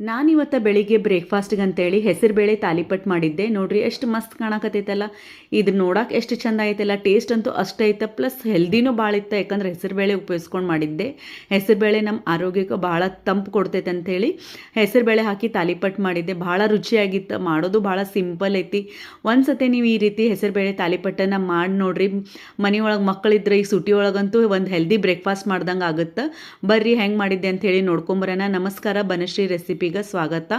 ನಾನಿವತ್ತು ಬೆಳಿಗ್ಗೆ ಬ್ರೇಕ್ಫಾಸ್ಟ್ಗೆ ಅಂತೇಳಿ ಹೆಸರುಬೇಳೆ ತಾಲಿಪಟ್ಟು ಮಾಡಿದ್ದೆ. ನೋಡ್ರಿ ಎಷ್ಟು ಮಸ್ತ್ ಕಾಣಕತ್ತೈತಲ್ಲ. ಇದು ನೋಡಕ್ಕೆ ಎಷ್ಟು ಚಂದ ಐತಲ್ಲ, ಟೇಸ್ಟ್ ಅಂತೂ ಅಷ್ಟೇ ಐತೆ, ಪ್ಲಸ್ ಹೆಲ್ದಿನೂ ಭಾಳ ಇತ್ತು. ಯಾಕಂದ್ರೆ ಹೆಸರುಬೇಳೆ ಉಪಯೋಗಿಸ್ಕೊಂಡು ಮಾಡಿದ್ದೆ. ಹೆಸರುಬೇಳೆ ನಮ್ಮ ಆರೋಗ್ಯಕ್ಕೆ ಭಾಳ ತಂಪು ಕೊಡ್ತೈತೆ ಅಂಥೇಳಿ ಹೆಸರುಬೇಳೆ ಹಾಕಿ ತಾಲಿಪಟ್ಟು ಮಾಡಿದ್ದೆ. ಭಾಳ ರುಚಿಯಾಗಿತ್ತು, ಮಾಡೋದು ಭಾಳ ಸಿಂಪಲ್ ಐತಿ. ಒಂದ್ಸತಿ ನೀವು ಈ ರೀತಿ ಹೆಸರುಬೇಳೆ ತಾಲಿಪಟ್ಟನ್ನು ಮಾಡಿ ನೋಡ್ರಿ. ಮನೆಯೊಳಗೆ ಮಕ್ಕಳಿದ್ರೆ ಈ ಸುಟಿ ಒಳಗಂತೂ ಒಂದು ಹೆಲ್ದಿ ಬ್ರೇಕ್ಫಾಸ್ಟ್ ಮಾಡ್ದಂಗೆ ಆಗುತ್ತೆ. ಬರ್ರಿ ಹೆಂಗೆ ಮಾಡಿದ್ದೆ ಅಂಥೇಳಿ ನೋಡ್ಕೊಂಬರೋಣ. ನಮಸ್ಕಾರ, ಬನಶ್ರೀ ರೆಸಿಪಿಗೆ ಸ್ವಾಗತ.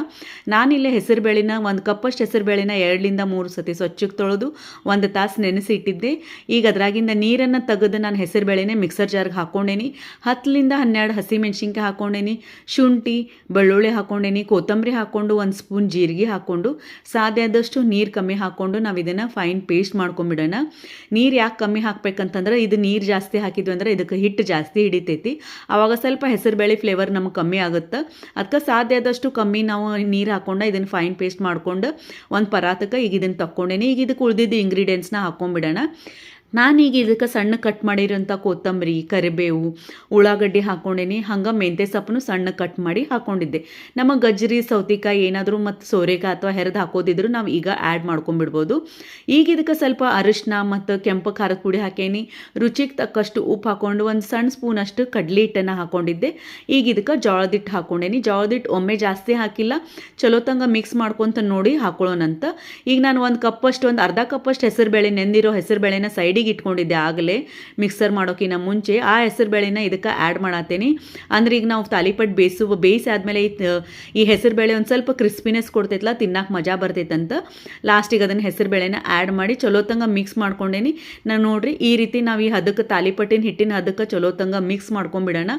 ನಾನಿಲ್ಲೇ ಹೆಸರುಬೇಳೆನ ಒಂದು ಕಪ್ಪಷ್ಟು ಹೆಸರುಬೇಳೆನ 2-3 ಸತಿ ಸ್ವಚ್ಛಕ್ಕೆ ತೊಳೆದು 1 ತಾಸು ನೆನೆಸಿ ಇಟ್ಟಿದ್ದೆ. ಈಗ ಅದ್ರಾಗಿಂದ ನೀರನ್ನು ತೆಗೆದು ನಾನು ಹೆಸರುಬೇಳೆನೇ ಮಿಕ್ಸರ್ ಜಾರ್ಗೆ ಹಾಕ್ಕೊಂಡೇನಿ. 10-12 ಹಸಿಮೆಣ್ಸಿನ್ಕಾಯಿ ಹಾಕ್ಕೊಂಡೇನಿ, ಶುಂಠಿ ಬೆಳ್ಳುಳ್ಳಿ ಹಾಕ್ಕೊಂಡೇನಿ, ಕೊತ್ತಂಬರಿ ಹಾಕ್ಕೊಂಡು 1 ಸ್ಪೂನ್ ಜೀರಿಗೆ ಹಾಕ್ಕೊಂಡು ಸಾಧ್ಯ ಆದಷ್ಟು ನೀರು ಕಮ್ಮಿ ಹಾಕ್ಕೊಂಡು ನಾವು ಇದನ್ನು ಫೈನ್ ಪೇಸ್ಟ್ ಮಾಡ್ಕೊಂಬಿಡೋಣ. ನೀರು ಯಾಕೆ ಕಮ್ಮಿ ಹಾಕ್ಬೇಕಂತಂದ್ರೆ ಇದು ನೀರು ಜಾಸ್ತಿ ಹಾಕಿದ್ವಿ ಅಂದ್ರೆ ಇದಕ್ಕೆ ಹಿಟ್ಟು ಜಾಸ್ತಿ ಹಿಡಿತೈತಿ. ಆವಾಗ ಸ್ವಲ್ಪ ಹೆಸರುಬೇಳೆ ಫ್ಲೇವರ್ ನಮಗೆ ಕಮ್ಮಿ ಆಗುತ್ತೆ. ಅದಕ್ಕೆ ಸಾಧ್ಯ ಆದಷ್ಟು ಕಮ್ಮಿ ನಾವು ನೀರು ಹಾಕ್ಕೊಂಡು ಇದನ್ನು ಫೈನ್ ಪೇಸ್ಟ್ ಮಾಡ್ಕೊಂಡು ಒಂದು ಪರಾತಕ್ಕೆ ಈಗ ಇದನ್ನು ತಕ್ಕೊಂಡೇನಿ. ಈಗ ಇದಕ್ಕೆ ಉಳಿದಿದ್ದು ಇಂಗ್ರೀಡಿಯೆಂಟ್ಸ್ನ ಹಾಕ್ಕೊಂಬಿಡೋಣ. ನಾನೀಗ ಇದಕ್ಕೆ ಸಣ್ಣ ಕಟ್ ಮಾಡಿರೋಂಥ ಕೊತ್ತಂಬರಿ, ಕರಿಬೇವು, ಉಳ್ಳಾಗಡ್ಡಿ ಹಾಕ್ಕೊಂಡೇನಿ. ಹಂಗೆ ಮೆಂತ್ಯ ಸೊಪ್ಪನ್ನು ಸಣ್ಣ ಕಟ್ ಮಾಡಿ ಹಾಕ್ಕೊಂಡಿದ್ದೆ. ನಮ್ಮ ಗಜ್ಜರಿ, ಸೌತೆಕಾಯಿ ಏನಾದರೂ ಮತ್ತು ಸೋರೆಕಾಯಿ ಅಥವಾ ಹೆರೆದು ಹಾಕೋದಿದ್ರು ನಾವು ಈಗ ಆ್ಯಡ್ ಮಾಡ್ಕೊಂಬಿಡ್ಬೋದು. ಈಗ ಇದಕ್ಕೆ ಸ್ವಲ್ಪ ಅರಿಶಿನ ಮತ್ತು ಕೆಂಪು ಖಾರದ ಪುಡಿ ಹಾಕೇನಿ. ರುಚಿಗೆ ತಕ್ಕಷ್ಟು ಉಪ್ಪು ಹಾಕ್ಕೊಂಡು 1 ಸಣ್ಣ ಸ್ಪೂನಷ್ಟು ಕಡಲೆ ಹಿಟ್ಟನ್ನು ಹಾಕ್ಕೊಂಡಿದ್ದೆ. ಈಗ ಇದಕ್ಕೆ ಜೋಳದ ಹಿಟ್ಟು ಹಾಕ್ಕೊಂಡೇನಿ. ಜೋಳದ ಹಿಟ್ಟು ಒಮ್ಮೆ ಜಾಸ್ತಿ ಹಾಕಿಲ್ಲ, ಚಲೋ ತಂಗ ಮಿಕ್ಸ್ ಮಾಡ್ಕೊತ ನೋಡಿ ಹಾಕೊಳ್ಳೋಣಂತ. ಈಗ ನಾನು ಒಂದು ಅರ್ಧ ಕಪ್ಪಷ್ಟು ಹೆಸರುಬೇಳೆ, ನೆಂದಿರೋ ಹೆಸರುಬೇಳೆನ ಸೈಡಿಗೆ ಇಟ್ಕೊಂಡಿದ್ದೆ ಆಗಲೇ ಮಿಕ್ಸರ್ ಮಾಡೋಕ್ಕಿಂತ ಮುಂಚೆ. ಆ ಹೆಸರುಬೇಳೆನ ಇದಕ್ಕೆ ಆ್ಯಡ್ ಮಾಡತ್ತೇನೆ. ಅಂದ್ರೆ ಈಗ ನಾವು ತಾಲಿಪಟ್ಟು ಬೇಯಿಸಿ ಆದಮೇಲೆ ಈ ಹೆಸರುಬೇಳೆ ಒಂದು ಸ್ವಲ್ಪ ಕ್ರಿಸ್ಪಿನೆಸ್ ಕೊಡ್ತೈತಲ್ಲ, ತಿನ್ನಕ್ಕೆ ಮಜಾ ಬರ್ತೈತಂತ ಲಾಸ್ಟಿಗೆ ಅದನ್ನು ಹೆಸರುಬೇಳೆನ ಆ್ಯಡ್ ಮಾಡಿ ಚಲೋ ತಂಗ ಮಿಕ್ಸ್ ಮಾಡ್ಕೊಂಡೇನಿ. ನಾನು ನೋಡ್ರಿ ಈ ರೀತಿ ನಾವು ಈ ಹದಕ್ಕೆ ತಾಲಿಪಟ್ಟಿನ ಹಿಟ್ಟಿನ ಹದಕ್ಕೆ ಚಲೋ ತಂಗ ಮಿಕ್ಸ್ ಮಾಡ್ಕೊಂಬಿಡೋಣ.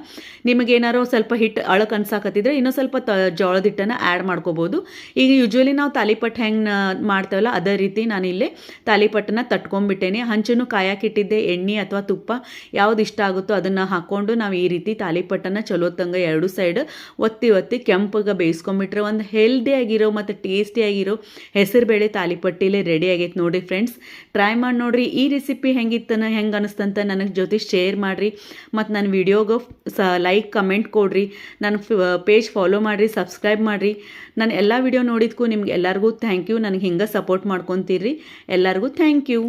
ನಿಮಗೇನಾರೋ ಸ್ವಲ್ಪ ಹಿಟ್ಟು ಅಳಕ್ಕೆ ಅನ್ಸಾಕತ್ತಿದ್ರೆ ಇನ್ನೂ ಸ್ವಲ್ಪ ಜೋಳದ ಹಿಟ್ಟನ್ನು ಆ್ಯಡ್ ಮಾಡ್ಕೋಬೋದು. ಈಗ ಯೂಶ್ವಲಿ ನಾವು ತಾಲಿಪಟ್ಟು ಹೆಂಗೆ ಮಾಡ್ತೇವಲ್ಲ ಅದೇ ರೀತಿ ನಾನಿಲ್ಲೇ ತಾಲಿಪಟ್ಟನ್ನು ತಟ್ಕೊಂಡ್ಬಿಟ್ಟೇನೆ. ಹಂಚನ್ನು ಕಾಯಕ್ಕಿಟ್ಟಿದ್ದೆ. ಎಣ್ಣೆ ಅಥವಾ ತುಪ್ಪ ಯಾವ್ದು ಇಷ್ಟ ಆಗುತ್ತೋ ಅದನ್ನು ಹಾಕ್ಕೊಂಡು ನಾವು ಈ ರೀತಿ ತಾಲಿಪಟ್ಟನ್ನು ಚಲೋ ತಂಗ 2 ಸೈಡ್ ಒತ್ತಿ ಕೆಂಪಗೆ ಬೇಯಿಸ್ಕೊಂಬಿಟ್ರೆ ಒಂದು ಹೆಲ್ದಿಯಾಗಿರೋ ಮತ್ತು ಟೇಸ್ಟಿಯಾಗಿರೋ ಹೆಸರುಬೇಳೆ ತಾಲಿಪಟ್ಟಿಲೇ ರೆಡಿ ಆಗೈತೆ ನೋಡಿರಿ ಫ್ರೆಂಡ್ಸ್. ಟ್ರೈ ಮಾಡಿ ನೋಡಿರಿ. ಈ ರೆಸಿಪಿ ಹೆಂಗೆ ಅನಿಸ್ತಂತ ನನಗೆ ಜೊತೆ ಶೇರ್ ಮಾಡಿರಿ. ಮತ್ತು ನನ್ನ ವಿಡಿಯೋಗೆ ಲೈಕ್ ಕಮೆಂಟ್ ಕೊಡ್ರಿ. ನನ್ನ ಪೇಜ್ ಫಾಲೋ ಮಾಡಿರಿ, ಸಬ್ಸ್ಕ್ರೈಬ್ ಮಾಡಿರಿ. ನಾನು ಎಲ್ಲ ವಿಡಿಯೋ ನೋಡಿದ್ಕೂ ನಿಮ್ಗೆ ಎಲ್ಲರಿಗೂ ಥ್ಯಾಂಕ್ ಯು. ನನಗೆ ಹಿಂಗೆ ಸಪೋರ್ಟ್ ಮಾಡ್ಕೊತೀರಿ. ಎಲ್ಲರಿಗೂ ಥ್ಯಾಂಕ್ ಯು.